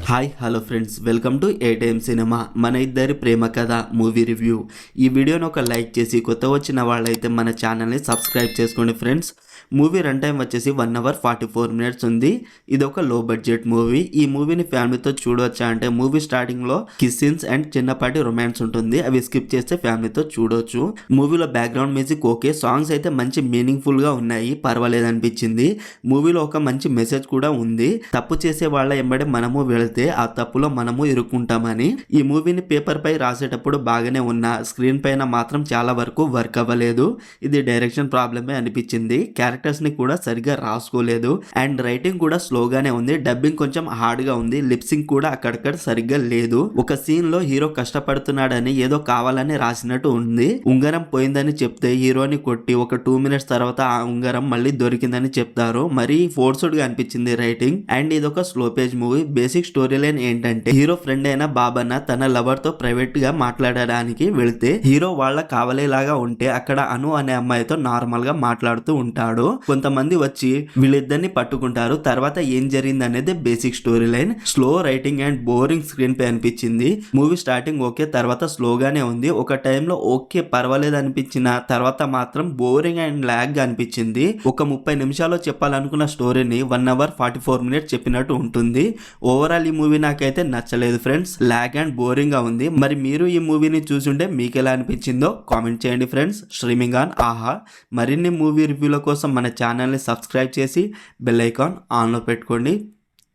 Hi hello friends, welcome to ATM cinema. మన ఇద్దరి ప్రేమ కథ మూవీ రివ్యూ. ఈ వీడియోని ఒక లైక్ చేసి కొత్త వచ్చిన వాళ్ళైతే మన ఛానల్ని సబ్స్క్రైబ్ చేసుకోండి ఫ్రెండ్స్. మూవీ రన్ టైం వచ్చేసి 1 hour 44 minutes ఉంది. ఇది ఒక లో బడ్జెట్ మూవీ. ఈ మూవీని ఫ్యామిలీతో చూడవచ్చా అంటే మూవీ స్టార్టింగ్లో కిస్ సీన్స్ అండ్ చిన్నపాటి రొమాన్స్ ఉంటుంది. అవి స్కిప్ చేస్తే ఫ్యామిలీతో చూడవచ్చు. మూవీలో బ్యాక్గ్రౌండ్ మ్యూజిక్ ఓకే, సాంగ్స్ అయితే మంచి మీనింగ్ఫుల్గా ఉన్నాయి, పర్వాలేదు అనిపించింది. మూవీలో ఒక మంచి మెసేజ్ కూడా ఉంది. తప్పు చేసే వాళ్ళ ఎంబడే మనము వెళితే ఆ తప్పులో మనము ఇరుక్కుంటామని. ఈ మూవీని పేపర్ పై రాసేటప్పుడు బాగానే ఉన్నా స్క్రీన్ పైన మాత్రం చాలా వరకు వర్క్ అవ్వలేదు. ఇది డైరెక్షన్ ప్రాబ్లమే అనిపించింది. క్యారెక్టర్స్ ని కూడా సరిగ్గా రాసుకోలేదు అండ్ రైటింగ్ కూడా స్లోగానే ఉంది. డబ్బింగ్ కొంచెం హార్డ్ గా ఉంది. లిప్సింగ్ కూడా అక్కడక్కడ సరిగ్గా లేదు. ఒక సీన్ లో హీరో కష్టపడుతున్నాడని ఏదో కావాలని రాసినట్టు ఉంది. ఉంగరం పోయిందని చెప్తే హీరోని కొట్టి ఒక 2 minutes తర్వాత ఆ ఉంగరం మళ్ళీ దొరికిందని చెప్తారు. మరి ఫోర్స్డ్ గా అనిపించింది రైటింగ్. అండ్ ఇది ఒక slow page movie. Basic story line ఏంటంటే హీరో ఫ్రెండ్ అయిన బాబన్న తన లవర్ తో ప్రైవేట్ గా మాట్లాడడానికి వెళితే హీరో వాళ్ళ కావలేలాగా ఉంటే అక్కడ అను అనే అమ్మాయితో నార్మల్ గా మాట్లాడుతూ ఉంటాడు. కొంతమంది వచ్చి వీళ్ళిద్దరిని పట్టుకుంటారు. తర్వాత ఏం జరిగింది అనేది basic story line. Slow writing and boring screen pay అనిపించింది. మూవీ స్టార్టింగ్ ఓకే, తర్వాత స్లోగానే ఉంది. ఒక టైంలో ఓకే పర్వాలేదు అనిపించిన తర్వాత మాత్రం బోరింగ్ అండ్ లాగ్ గా అనిపించింది. ఒక 30 నిమిషాల్లో చెప్పాలనుకున్న స్టోరీని 1 hour 44 minutes చెప్పినట్టు ఉంటుంది. ఓవరాల్ ఈ మూవీ నాకైతే నచ్చలేదు ఫ్రెండ్స్. లాగ్ అండ్ బోరింగ్ గా ఉంది. మరి మీరు ఈ మూవీని చూసుంటే మీకు ఎలా అనిపించిందో కామెంట్ చేయండి ఫ్రెండ్స్. స్ట్రీమింగ్ ఆన్ ఆహా. మరిన్ని మూవీ రివ్యూల కోసం మన ఛానల్ని సబ్స్క్రైబ్ చేసి బెల్ ఐకాన్ ఆన్లో పెట్టుకోండి.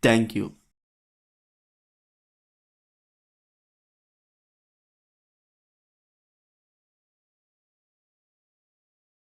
Thank you.